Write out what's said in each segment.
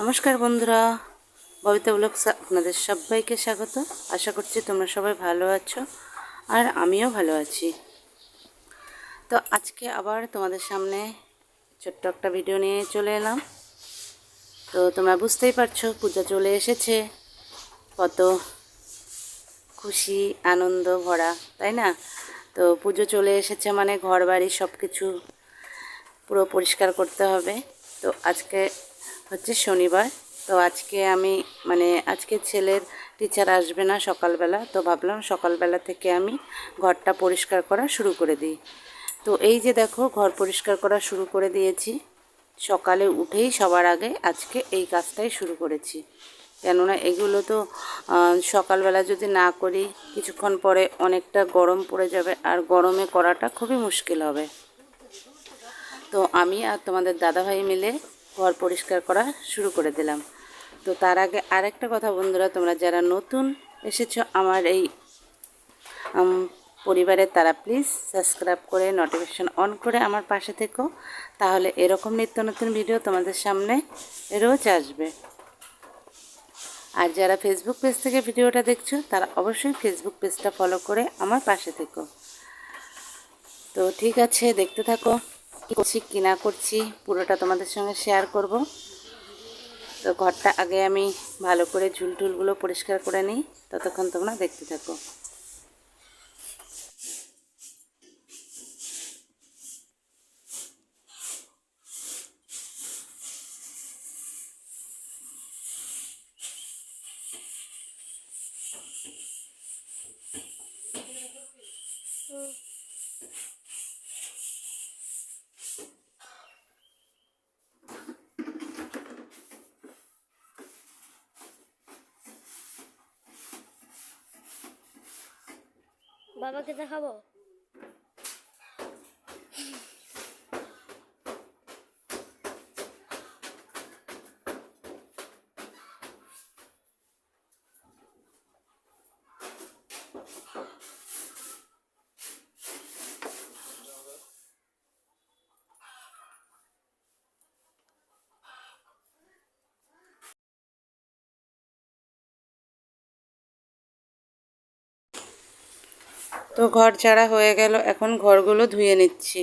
নমস্কার বন্ধুরা, ববিতা ব্লগসে আপনাদের সবাইকে স্বাগত। আশা করছি তোমরা সবাই ভালো আছো আর আমিও ভালো আছি। তো আজকে আবার তোমাদের সামনে ছোট্ট একটা ভিডিও নিয়ে চলে এলাম। তো তোমরা বুঝতেই পারছো পূজা চলে এসেছে, কত খুশি আনন্দ ভরা, তাই না? তো পুজো চলে এসেছে মানে ঘর বাড়ি সব কিছু পুরো পরিষ্কার করতে হবে। তো আজকে হচ্ছে শনিবার। তো আজকে আমি আজকে ছেলের টিচার আসবে না সকালবেলা, তো ভাবলাম সকালবেলা থেকে আমি ঘরটা পরিষ্কার করা শুরু করে দিই। তো এই যে দেখো, ঘর পরিষ্কার করা শুরু করে দিয়েছি। সকালে উঠেই সবার আগে আজকে এই কাজটাই শুরু করেছি, কেননা এগুলো তো সকালবেলা যদি না করি কিছুক্ষণ পরে অনেকটা গরম পড়ে যাবে, আর গরমে করাটা খুবই মুশকিল হবে। তো আমি আর তোমাদের দাদাভাই মিলে ঘর পরিষ্কার করা শুরু করে দিলাম। তো তার আগে আরেকটা কথা বন্ধুরা, তোমরা যারা নতুন এসেছো আমার এই পরিবারে, তারা প্লিজ সাবস্ক্রাইব করে নোটিফিকেশন অন করে আমার পাশে থেকো, তাহলে এরকম নিত্য নতুন ভিডিও তোমাদের সামনে রোজ আসবে। আর যারা ফেসবুক পেজ থেকে ভিডিওটা দেখছো তারা অবশ্যই ফেসবুক পেজটা ফলো করে আমার পাশে থেকো। তো ঠিক আছে, দেখতে থাকো কী করছি কী না করছি পুরোটা তোমাদের সঙ্গে শেয়ার করব। তো ঘরটা আগে আমি ভালো করে ঝুলটুলগুলো পরিষ্কার করে নিই, ততক্ষণ তোমরা দেখতে থাকো। বাবাকে দেখাবো। তো ঘর ঝাড়া হয়ে গেল, এখন ঘরগুলো ধুয়ে নিচ্ছি।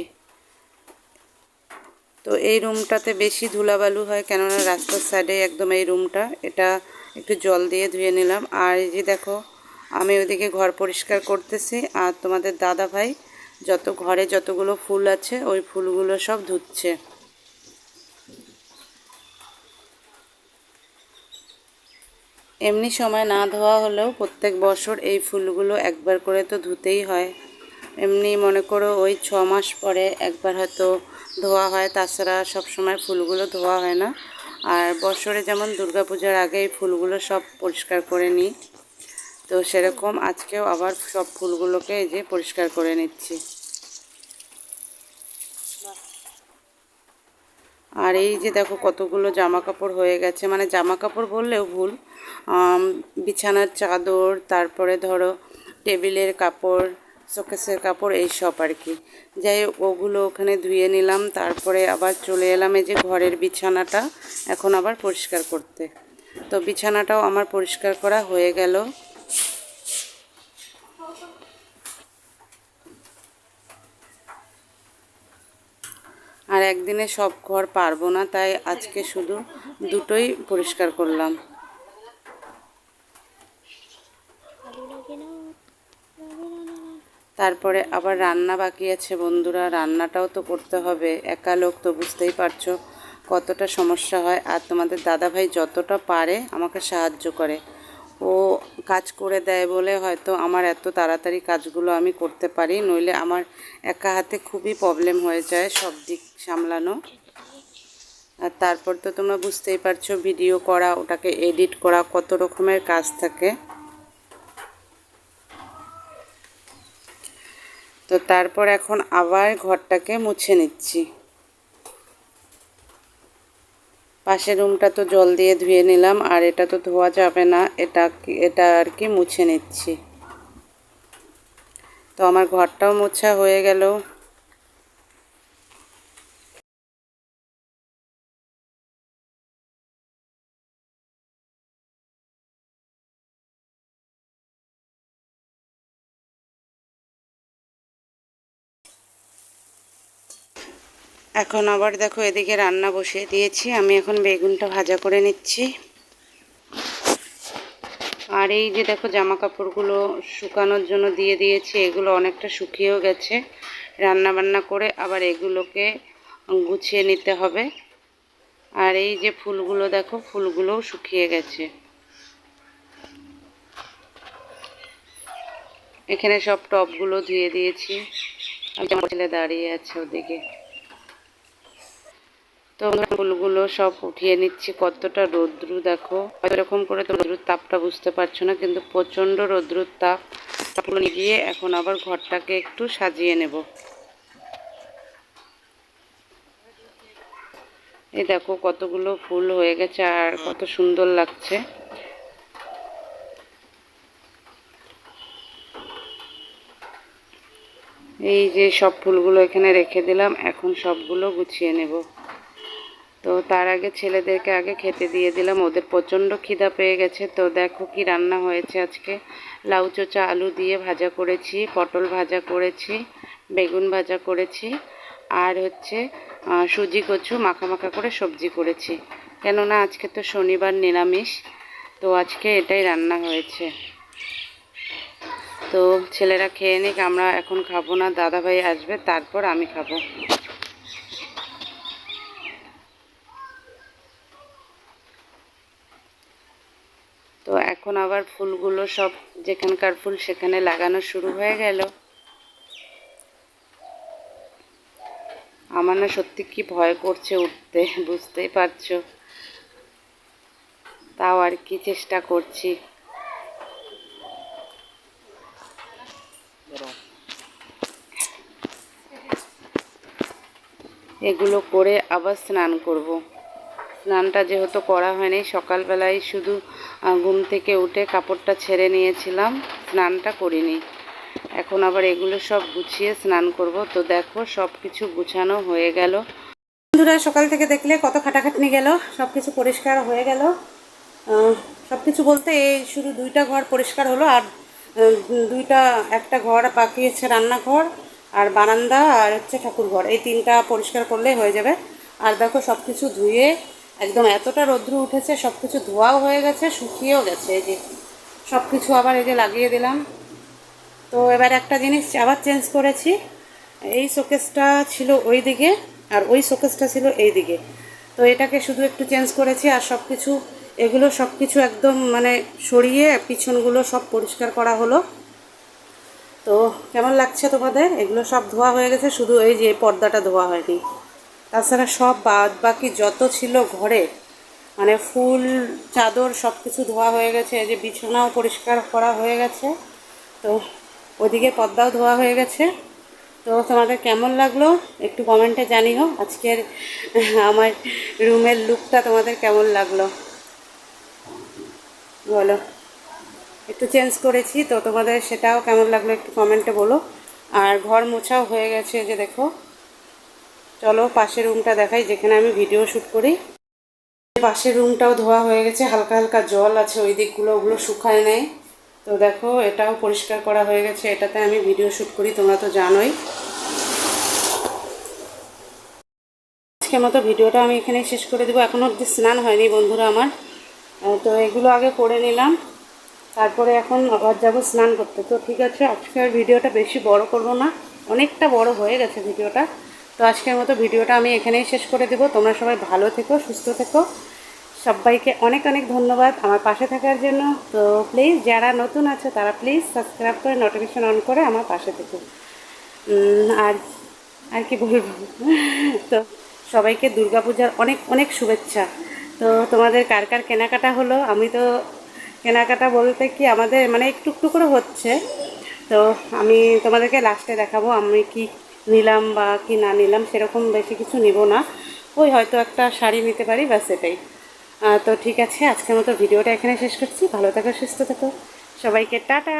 তো এই রুমটাতে বেশি ধুলাবালু হয়, কেননা রাস্তার সাইডে একদম এই রুমটা, এটা একটু জল দিয়ে ধুয়ে নিলাম। আর এই যে দেখো, আমি ওইদিকে ঘর পরিষ্কার করতেছি আর তোমাদের দাদা ভাই ঘরে যতগুলো ফুল আছে ওই ফুলগুলো সব ধুচ্ছে। এমনি সময় না ধোয়া হলেও প্রত্যেক বছর এই ফুলগুলো একবার করে তো ধুতেই হয়। এমনি মনে করো ওই 6 মাস পরে একবার হয়তো ধোয়া হয়, তাছাড়া সব সময় ফুলগুলো ধোয়া হয় না। আর বছরে যেমন দুর্গাপূজার আগে এই ফুলগুলো সব পরিষ্কার করে নিই, তো সেরকম আজকেও আবার সব ফুলগুলোকে এই যে পরিষ্কার করে নিচ্ছি। আর এই যে দেখো কতগুলো জামা কাপড় হয়ে গেছে, মানে জামা কাপড় বললেও ভুল, বিছানার চাদর, তারপরে ধরো টেবিলের কাপড়, শোকেসের কাপড়, এই সব আর কি। যাই হোক, ওগুলো ওখানে ধুয়ে নিলাম। তারপরে আবার চলে এলাম এই যে ঘরের বিছানাটা এখন আবার পরিষ্কার করতে। তো বিছানাটাও আমার পরিষ্কার করা হয়ে গেল। আর একদিনে সব ঘর পারবো না, তাই আজকে শুধু দুটোই পরিষ্কার করলাম। তারপরে আবার রান্না বাকি আছে বন্ধুরা, রান্নাটাও তো করতে হবে। একা লোক তো বুঝতেই পারছো কতটা সমস্যা হয়। আর তোমাদের দাদাভাই যতটা পারে আমাকে সাহায্য করে, ও কাজ করে দেয় বলে হয়তো আমার এত তাড়াতাড়ি কাজগুলো আমি করতে পারি, নইলে আমার একা হাতে খুবই প্রবলেম হয়ে যায় সব দিক সামলানো। আর তারপর তো তোমরা বুঝতেই পারছো ভিডিও করা, ওটাকে এডিট করা, কত রকমের কাজ থাকে। তো তারপর এখন আবার ঘরটাকে মুছে নিচ্ছি। পাশের রুমটা তো জল দিয়ে ধুয়ে নিলাম, আর এটা তো ধোয়া যাবে না, এটা আর কি মুছে নিচ্ছি। তো আমার ঘরটাও মোছা হয়ে গেল। এখন আবার দেখো এদিকে রান্না বসিয়ে দিয়েছি। আমি এখন বেগুনটা ভাজা করে নিচ্ছি। আর এই যে দেখো জামা কাপড়গুলো শুকানোর জন্য দিয়ে দিয়েছি, এগুলো অনেকটা শুকিয়েও গেছে। রান্না বান্না করে আবার এগুলোকে গুছিয়ে নিতে হবে। আর এই যে ফুলগুলো দেখো, ফুলগুলোও শুকিয়ে গেছে। এখানে সব টবগুলো ধুয়ে দিয়েছি। আমার ছেলে দাঁড়িয়ে আছে ওদিকে। তো ফুলগুলো সব উঠিয়ে নিচ্ছি। কতটা রৌদ্রু দেখো, এরকম করে তো রৌদ্রুর তাপটা বুঝতে পারছো না, কিন্তু প্রচণ্ড রৌদ্রুর তাপ। ফুল নিয়ে এখন আবার ঘরটাকে একটু সাজিয়ে নেব। এই দেখো কতগুলো ফুল হয়ে গেছে আর কত সুন্দর লাগছে। এই যে সব ফুলগুলো এখানে রেখে দিলাম, এখন সবগুলো গুছিয়ে নেব। তো তার আগে ছেলেদেরকে আগে খেতে দিয়ে দিলাম, ওদের প্রচণ্ড খিদা পেয়ে গেছে। তো দেখো কি রান্না হয়েছে আজকে। লাউ চোচা আলু দিয়ে ভাজা করেছি, পটল ভাজা করেছি, বেগুন ভাজা করেছি, আর হচ্ছে সুজি কচু মাখা মাখা করে সবজি করেছি। কেননা আজকে তো শনিবার নিরামিষ, তো আজকে এটাই রান্না হয়েছে। তো ছেলেরা খেয়ে নিক, আমরা এখন খাবো না, দাদাভাই আসবে তারপর আমি খাবো। তো এখন আবার ফুলগুলো সব যেখানকার ফুল সেখানে লাগানো শুরু হয়ে গেল। আমার না সত্যি কি ভয় করছে উঠতে, বুঝতেই পারছো। তাও আর কি চেষ্টা করছি। এগুলো করে আবার স্নান করব। স্নানটা যেহেতু করা হয়নি, সকালবেলায় শুধু ঘুম থেকে উঠে কাপড়টা ছেড়ে নিয়েছিলাম, স্নানটা করিনি। এখন আবার এগুলো সব গুছিয়ে স্নান করব। তো দেখো সব কিছু গুছানো হয়ে গেল। বন্ধুরা সকাল থেকে দেখলে কত খাটাখাটনি গেল, সব কিছু পরিষ্কার হয়ে গেল। সব কিছু বলতে এই শুধু দুইটা ঘর পরিষ্কার হলো, আর একটা ঘর বাকি আছে, রান্নাঘর আর বারান্দা আর হচ্ছে ঠাকুর ঘর। এই তিনটা পরিষ্কার করলেই হয়ে যাবে। আর দেখো সব কিছু ধুয়ে একদম এতটা রৌদ্র উঠেছে, সব কিছু ধোয়াও হয়ে গেছে, শুকিয়েও গেছে। এই যে সব কিছু আবার এই যে লাগিয়ে দিলাম। তো এবার একটা জিনিস আবার চেঞ্জ করেছি। এই শোকেসটা ছিল ওই দিকে আর ওই শোকেসটা ছিল এই দিকে। তো এটাকে শুধু একটু চেঞ্জ করেছি, আর সব কিছু এগুলো সব কিছু একদম মানে সরিয়ে পিছনগুলো সব পরিষ্কার করা হলো। তো কেমন লাগছে তোমাদের? এগুলো সব ধোয়া হয়ে গেছে, শুধু এই যে পর্দাটা ধোয়া হয়নি। তাছাড়া সব বাদ বাকি যত ছিল ঘরে, মানে ফুল চাদর সব কিছু ধোয়া হয়ে গেছে। এই যে বিছানাও পরিষ্কার করা হয়ে গেছে। তো ওদিকে পর্দাও ধোয়া হয়ে গেছে। তো তোমাদের কেমন লাগলো একটু কমেন্টে জানিও। আজকের আমার রুমের লুকটা তোমাদের কেমন লাগলো বলো। একটু চেঞ্জ করেছি, তো তোমাদের সেটাও কেমন লাগলো একটু কমেন্টে বলো। আর ঘর মোছাও হয়ে গেছে, যে দেখো। চলো পাশের রুমটা দেখাই, যেখানে আমি ভিডিও শ্যুট করি। পাশের রুমটাও ধোয়া হয়ে গেছে, হালকা হালকা জল আছে ওই দিকগুলো, ওগুলো শুকায় নেই। তো দেখো এটাও পরিষ্কার করা হয়ে গেছে, এটাতে আমি ভিডিও শ্যুট করি, তোমরা তো জানোই। আজকের মতো ভিডিওটা আমি এখানেই শেষ করে দেবো। এখনও অবধি স্নান হয়নি বন্ধুরা আমার। তো এগুলো আগে করে নিলাম, তারপরে এখন আবার যাবো স্নান করতে। তো ঠিক আছে, আজকের ভিডিওটা বেশি বড় করব না, অনেকটা বড় হয়ে গেছে ভিডিওটা। তো আজকের মতো ভিডিওটা আমি এখানেই শেষ করে দেবো। তোমরা সবাই ভালো থেকো, সুস্থ থেকো। সবাইকে অনেক অনেক ধন্যবাদ আমার পাশে থাকার জন্য। তো প্লিজ যারা নতুন আছে তারা প্লিজ সাবস্ক্রাইব করে নোটিফিকেশন অন করে আমার পাশে থেকো। আর আর কি বলবো, তো সবাইকে দুর্গাপূজার অনেক অনেক শুভেচ্ছা। তো তোমাদের কার কার কেনাকাটা হলো? আমি তো কেনাকাটা বলতে কি আমাদের মানে একটু একটু করে হচ্ছে। তো আমি তোমাদেরকে লাস্টে দেখাবো আমি কি নিলাম বা কি না নিলাম। সেরকম বেশি কিছু নিব না, ওই হয়তো একটা শাড়ি নিতে পারি, ব্যাস এটাই। তো ঠিক আছে, আজকের মতো ভিডিওটা এখানে শেষ করছি। ভালো থাকো, সুস্থ থাকো, সবাইকে টাটা।